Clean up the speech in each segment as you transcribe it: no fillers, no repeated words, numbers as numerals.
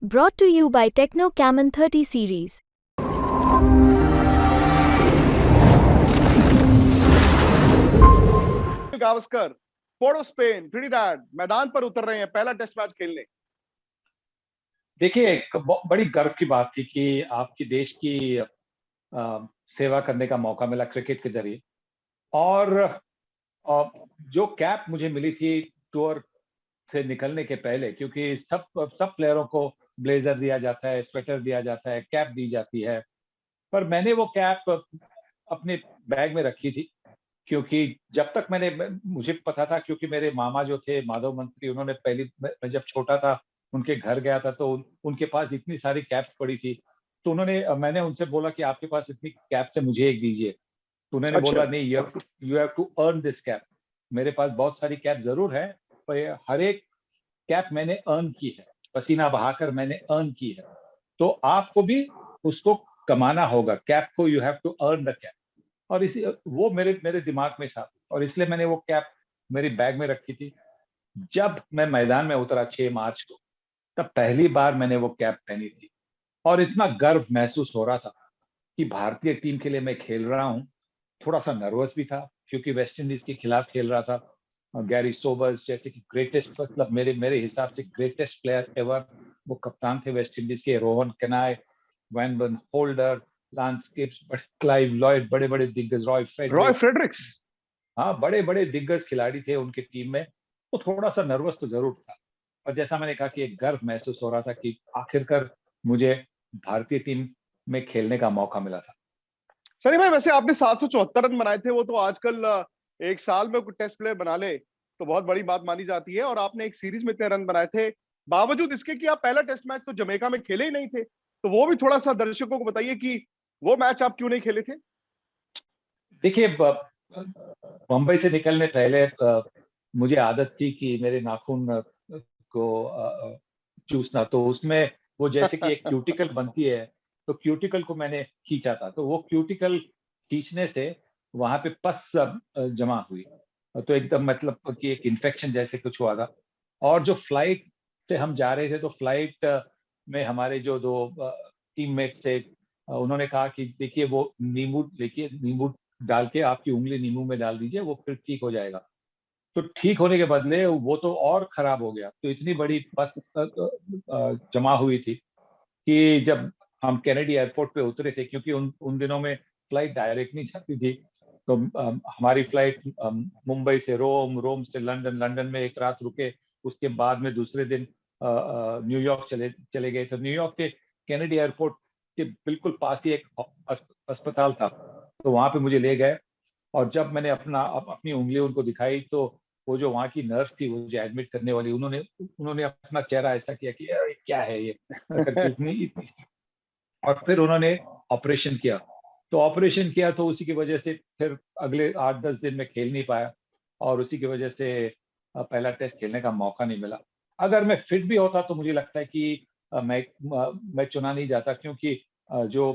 Brought to you by Techno Camon 30 series. Gavaskar port of Spain Trinidad मैदान पर उतर रहे हैं पहला टेस्ट मैच खेलने। देखिए, एक बड़ी गर्व की बात थी कि आपकी देश की सेवा करने का मौका मिला क्रिकेट के जरिए। और जो कैप मुझे मिली थी टूर से निकलने के पहले, क्योंकि सब सब प्लेयरों को ब्लेजर दिया जाता है, स्वेटर दिया जाता है, कैप दी जाती है, पर मैंने वो कैप अपने बैग में रखी थी। क्योंकि जब तक मुझे पता था, क्योंकि मेरे मामा जो थे माधव मंत्री, उन्होंने पहली मैं जब छोटा था उनके घर गया था, तो उनके पास इतनी सारी कैप्स पड़ी थी। तो मैंने उनसे बोला कि आपके पास इतनी कैप से मुझे एक दीजिए। तो उन्होंने अच्छा। बोला, नहीं, you have to earn this cap. मेरे पास बहुत सारी कैप जरूर है, पर हर एक कैप मैंने अर्न की है, पसीना बहाकर मैंने अर्न की है। तो आपको भी उसको कमाना होगा, कैप को you have to earn the cap. और इसी वो मेरे मेरे दिमाग में था, और इसलिए मैंने वो कैप मेरी बैग में रखी थी। जब मैं मैदान में उतरा 6 मार्च को, तब पहली बार मैंने वो कैप पहनी थी, और इतना गर्व महसूस हो रहा था कि भारतीय टीम के लिए मैं खेल रहा हूँ। थोड़ा सा नर्वस भी था, क्योंकि वेस्ट इंडीज के खिलाफ खेल रहा था। गैरी सोबर्स जैसे कि ग्रेटेस्ट, मतलब मेरे मेरे हिसाब से ग्रेटेस्ट प्लेयर एवर, वो कप्तान थे वेस्ट इंडीज के। रोहन कनाय, वैन वन Holder, Lance Gibbs, Clive Lloyd, बड़े बड़े दिग्गज, रॉय रॉय फ्रेडरिक। फ्रेडरिक्स। हाँ, बड़े बड़े दिग्गज खिलाड़ी थे उनके टीम में। तो थोड़ा सा नर्वस तो जरूर था, और जैसा मैंने कहा कि एक गर्व महसूस हो रहा था कि आखिरकार मुझे भारतीय टीम में खेलने का मौका मिला था। सनी भाई, वैसे आपने 774 रन बनाए थे, वो तो आजकल एक साल में कोई टेस्ट प्लेयर बना ले तो बहुत बड़ी बात मानी जाती है। और आपने एक सीरीज में इतने रन बनाए थे, बावजूद इसके कि आप पहला टेस्ट मैच तो जमैका में खेले ही नहीं थे। तो वो भी थोड़ा सा दर्शकों को बताइए कि वो मैच आप क्यों नहीं खेले थे। देखिए, मुंबई से निकलने पहले मुझे आदत थी कि मेरे नाखून को चूसना। तो उसमें वो जैसे कि एक क्यूटिकल बनती है, तो क्यूटिकल को मैंने खींचा था। तो वो क्यूटिकल खींचने से वहां पे पस जमा हुई, तो एकदम मतलब कि एक इन्फेक्शन जैसे कुछ हुआ था। और जो फ्लाइट से हम जा रहे थे, तो फ्लाइट में हमारे जो दो टीममेट्स थे, उन्होंने कहा कि देखिए, वो नींबू, देखिए नींबू डाल के आपकी उंगली नींबू में डाल दीजिए, वो फिर ठीक हो जाएगा। तो ठीक होने के बदले वो तो और खराब हो गया। तो इतनी बड़ी पस जमा हुई थी कि जब हम कैनेडी एयरपोर्ट पे उतरे थे, क्योंकि उन उन दिनों में फ्लाइट डायरेक्ट नहीं जाती थी। तो हमारी फ्लाइट मुंबई से रोम, रोम से लंदन, लंदन में एक रात रुके। उसके बाद में दूसरे दिन न्यूयॉर्क चले चले गए। तो न्यूयॉर्क के कैनेडी एयरपोर्ट के बिल्कुल पास ही एक अस्पताल था, तो वहां पे मुझे ले गए। और जब मैंने अपनी उंगली उनको दिखाई, तो वो जो वहाँ की नर्स थी, वो जो एडमिट करने वाली, उन्होंने उन्होंने अपना चेहरा ऐसा किया कि यार, ये क्या है ये, करके इतनी। और फिर उन्होंने ऑपरेशन किया। तो ऑपरेशन किया, तो उसी की वजह से फिर अगले 8-10 दिन में खेल नहीं पाया, और उसी की वजह से पहला टेस्ट खेलने का मौका नहीं मिला। अगर मैं फिट भी होता, तो मुझे लगता है कि मैं चुना नहीं जाता, क्योंकि जो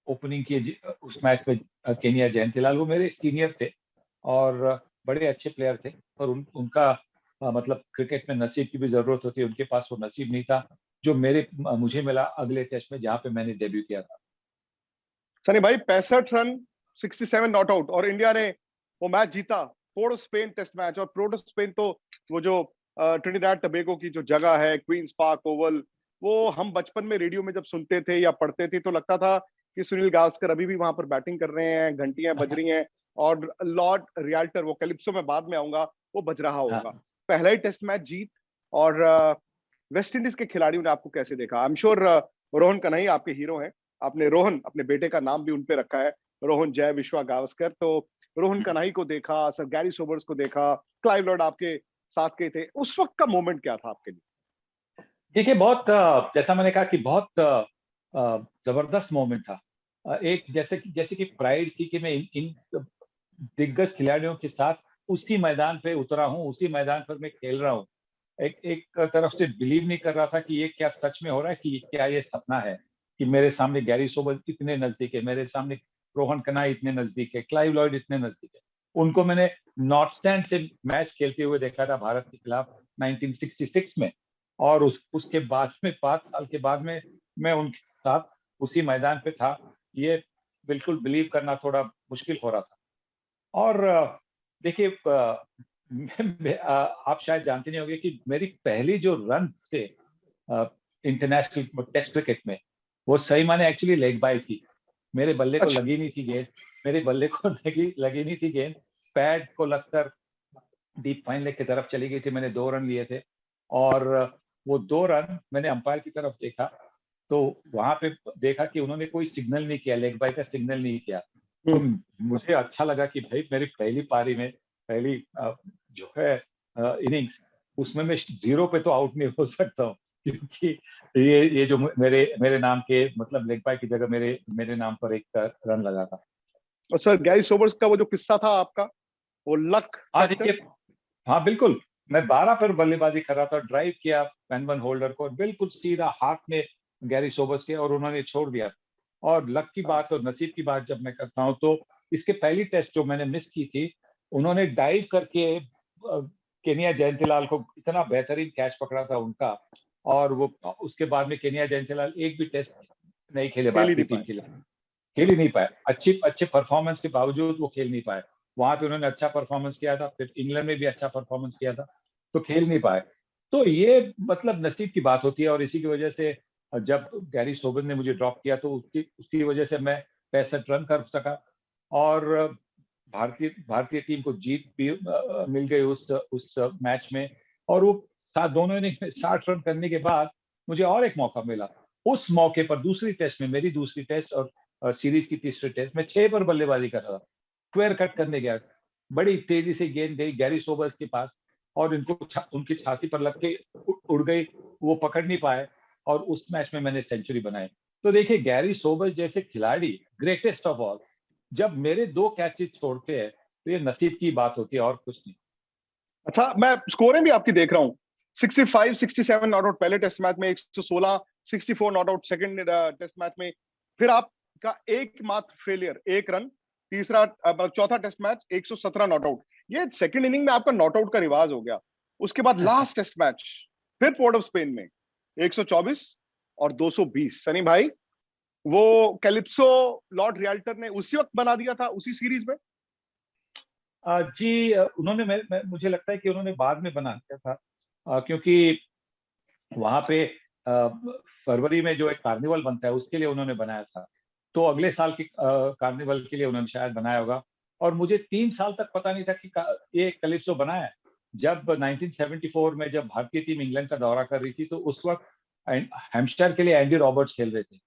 ओपनिंग की उस मैच में केनिया जयंतीलाल, वो मेरे सीनियर थे और बड़े अच्छे प्लेयर थे। पर उनका मतलब क्रिकेट में नसीब की भी जरूरत होती है, उनके पास वो नसीब नहीं था जो मुझे मिला अगले टेस्ट में, जहाँ पे मैंने डेब्यू किया था। सनी भाई, 65 रन, 67 नॉट आउट, और इंडिया ने वो मैच जीता। Port of Spain test match, और पोर्ट ऑफ स्पेन तो वो जो ट्रिनिडाड टबेगो की जो जगह है, क्वींस पार्क ओवल, वो हम बचपन में रेडियो में जब सुनते थे या पढ़ते थे तो लगता था कि सुनील गावस्कर अभी भी वहां पर बैटिंग कर रहे हैं, घंटियां बज रही हैं, और लॉर्ड रियाल्टर, वो कैलिप्सो में बाद में आऊंगा, वो बज रहा होगा। हाँ, पहला ही टेस्ट मैच जीत। और वेस्ट इंडीज के खिलाड़ियों ने आपको कैसे देखा? I am sure Rohan Kanhaiya आपके हीरो हैं। आपने रोहन, अपने बेटे का नाम भी उन पे रखा है, रोहन जय विश्वा गावस्कर। तो रोहन कन्हई को देखा, सर गैरी सोबर्स को देखा, क्लाइव लॉर्ड आपके साथ के थे, उस वक्त का मोमेंट क्या था आपके लिए? देखिए, बहुत जैसा मैंने कहा कि बहुत जबरदस्त मोमेंट था। एक जैसे कि प्राइड थी कि मैं इन दिग्गज खिलाड़ियों के साथ उसी मैदान पे उतरा हूँ, उसी मैदान पर मैं खेल रहा हूँ। एक एक तरफ से बिलीव नहीं कर रहा था कि ये क्या सच में हो रहा है, कि क्या ये सपना है, कि मेरे सामने गैरी सोबर्स इतने नजदीक है, मेरे सामने रोहन कनाई इतने नजदीक है, क्लाइव लॉयड इतने नजदीक है। उनको मैंने नॉर्थ स्टैंड से मैच खेलते हुए देखा था भारत के खिलाफ 1966 में। और उसके बाद में 5 साल के बाद में मैं उनके साथ उसी मैदान पे था, ये बिल्कुल बिलीव करना थोड़ा मुश्किल हो रहा था। और देखिए आप शायद जानते नहीं होंगे कि मेरी पहली जो रन थे इंटरनेशनल टेस्ट क्रिकेट में, वो सही माने एक्चुअली लेग बाय थी। मेरे बल्ले को अच्छा। लगी नहीं थी गेंद, मेरे बल्ले को लगी नहीं थी गेंद, पैड को लगकर डीप फाइन लेग की तरफ चली गई थी। मैंने 2 रन लिए थे और वो 2 रन मैंने अंपायर की तरफ देखा, तो वहां पे देखा कि उन्होंने कोई सिग्नल नहीं किया, लेग बाय का सिग्नल नहीं किया। तो हम्म। मुझे अच्छा लगा कि भाई मेरी पहली पारी में पहली जो है इनिंग्स, उसमें मैं 0 पे तो आउट नहीं हो सकता हूँ, क्योंकि ये जो मेरे मेरे नाम के मतलब लेग बाय की जगह मेरे मेरे नाम पर एक रन लगा था। और सर गैरी सोबर्स का वो जो किस्सा था आपका, वो लक हाँ फैक्टर। देखिए, हाँ बिल्कुल, मैं 12 पर बल्लेबाजी कर रहा था, ड्राइव किया पेन वन होल्डर को, बिल्कुल सीधा हाथ में गैरी सोबर्स के, और उन्होंने छोड़ दिया। और लक की बात और नसीब की बात जब मैं करता हूँ, तो इसके पहली टेस्ट जो मैंने मिस की थी, उन्होंने डाइव करके केनिया जयंतीलाल को, इतना बेहतरीन कैच पकड़ा था उनका, और वो उसके बाद में केनिया जयंतीलाल एक भी टेस्ट नहीं खेले खेल ही भारतीय नहीं टीम पाए। के लिए, खेल ही नहीं पाए। अच्छे परफॉर्मेंस के बावजूद वो खेल नहीं पाए। वहां पे उन्होंने अच्छा परफॉर्मेंस किया था, फिर इंग्लैंड में भी अच्छा परफॉर्मेंस किया था, तो खेल नहीं पाए। तो ये मतलब नसीब की बात होती है, और इसी की वजह से जब गैरी सोबर्स ने मुझे ड्रॉप किया, तो उसकी उसकी वजह से मैं 65 रन कर सका, और भारतीय भारतीय टीम को जीत भी मिल गई उस मैच में। और वो दोनों ने 60 रन करने के बाद मुझे और एक मौका मिला। उस मौके पर दूसरी टेस्ट में, मेरी दूसरी टेस्ट और सीरीज की तीसरी टेस्ट में 6 पर बल्लेबाजी कर रहा था, स्क्वायर कट करने गया, बड़ी तेजी से गेंद गई गैरी सोबर्स के पास, और उनकी छाती पर लग के उड़ गई, वो पकड़ नहीं पाए, और उस मैच में मैंने सेंचुरी बनाई। तो देखिए, गैरी सोबर्स जैसे खिलाड़ी, ग्रेटेस्ट ऑफ ऑल, जब मेरे 2 कैचेस छोड़ते हैं, तो ये नसीब की बात होती है और कुछ नहीं। अच्छा, मैं स्कोरें भी आपकी देख रहा हूँ। 65, 67 नॉट आउट पहले टेस्ट मैच में, 116, 64 not out second test match में। फिर आपका एकमात्र फेलियर, 1 रन, तीसरा मतलब चौथा टेस्ट मैच 117 नॉट आउट। ये सेकंड इनिंग में आपका नॉट आउट का रिवाज हो गया। उसके बाद लास्ट टेस्ट मैच फिर पोर्ट ऑफ स्पेन में 124 और 220। सनी भाई, वो कैलिप्सो लॉर्ड रियल्टर ने उसी वक्त बना दिया था, उसी सीरीज में। जी, उन्होंने मुझे लगता है कि उन्होंने बाद में बना दिया था, क्योंकि वहां पे फरवरी में जो एक कार्निवल बनता है, उसके लिए उन्होंने बनाया था। तो अगले साल के कार्निवल के लिए उन्होंने शायद बनाया होगा। और मुझे 3 साल तक पता नहीं था कि ये कैलिप्सो बना है। जब 1974 में जब भारतीय टीम इंग्लैंड का दौरा कर रही थी, तो उस वक्त हैम्पशायर के लिए एंडी रॉबर्ट्स खेल रहे थे।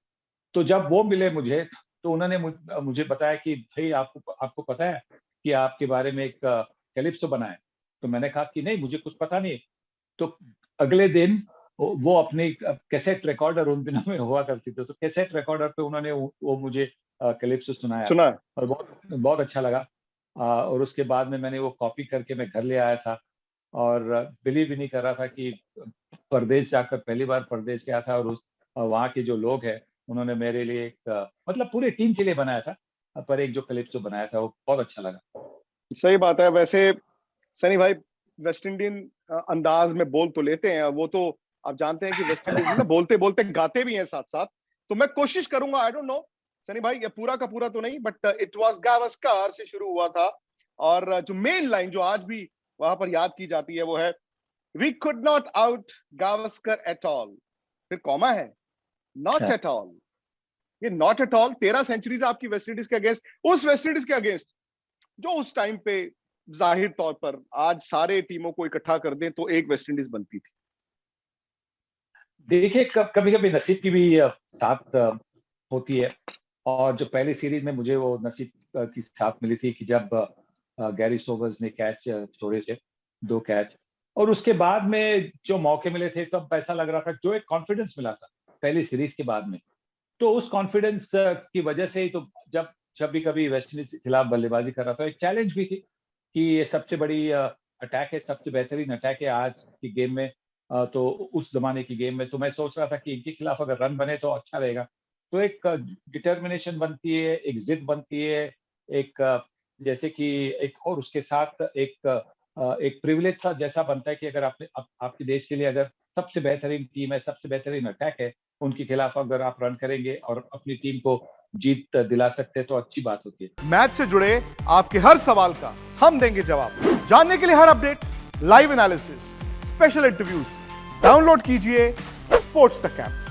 तो जब वो मिले मुझे, तो उन्होंने मुझे बताया कि भाई, आपको आपको पता है कि आपके बारे में एक कैलिप्सो बना है? तो मैंने कहा कि नहीं, मुझे कुछ पता नहीं। तो अगले दिन वो अपनी कैसेट रिकॉर्डर, उन दिनों में हुआ करती थी, तो कैसेट रिकॉर्डर पे उन्होंने वो मुझे कैलिप्सो सुनाया, सुना है। और बहुत बहुत अच्छा लगा। और उसके बाद में मैंने वो कॉपी करके मैं घर ले आया था, और बिलीव भी नहीं कर रहा था कि परदेश जाकर, पहली बार परदेश गया था, और वहाँ के जो लोग हैं, उन्होंने मेरे लिए एक मतलब पूरी टीम के लिए बनाया था, पर एक जो कैलिप्सो बनाया था, वो बहुत अच्छा लगा। सही बात है। वैसे सनी भाई, वेस्ट इंडियन अंदाज में बोल तो लेते हैं, वो तो आप जानते हैं कि वेस्ट इंडीज में ना बोलते बोलते गाते भी हैं साथ साथ। तो मैं कोशिश करूंगा, आई डोंट नो सनी भाई, ये पूरा का पूरा तो नहीं, बट इट वाज गावस्कर से शुरू हुआ था। और जो मेन लाइन जो आज भी वहां पर याद की जाती है, वो है we could not out Gavaskar at all. फिर कॉमा है, नॉट एट ऑल। ये नॉट एट ऑल 13 सेंचुरीज आपकी वेस्ट इंडीज के अगेंस्ट, उस वेस्ट इंडीज के अगेंस्ट जो उस टाइम पे जाहिर तौर पर आज सारे टीमों को इकट्ठा कर दें तो एक वेस्ट इंडीज बनती थी। देखिए, कभी कभी नसीब की भी साथ होती है। और जो पहली सीरीज में मुझे वो नसीब की साथ मिली थी, कि जब गैरी सोबर्स ने कैच छोड़े थे, 2 कैच, और उसके बाद में जो मौके मिले थे, तब ऐसा लग रहा था, जो एक कॉन्फिडेंस मिला था पहली सीरीज के बाद में, तो उस कॉन्फिडेंस की वजह से ही तो जब जब भी कभी वेस्ट इंडीज के खिलाफ बल्लेबाजी कर रहा था, एक चैलेंज भी थी कि ये सबसे बड़ी अटैक है, सबसे बेहतरीन अटैक है आज की गेम में। तो उस जमाने की गेम में तो मैं सोच रहा था कि इनके खिलाफ अगर रन बने तो अच्छा रहेगा। तो एक डिटर्मिनेशन बनती है, एक जिद बनती है, एक जैसे कि एक, और उसके साथ एक एक प्रिविलेज सा जैसा बनता है कि अगर आपने आपके देश के लिए अगर सबसे बेहतरीन टीम है, सबसे बेहतरीन अटैक है, उनके खिलाफ अगर आप रन करेंगे और अपनी टीम को जीत दिला सकते हैं तो अच्छी बात होती है। मैच से जुड़े आपके हर सवाल का हम देंगे जवाब। जानने के लिए हर update, live analysis, special interviews, download कीजिए स्पोर्ट्स तक ऐप।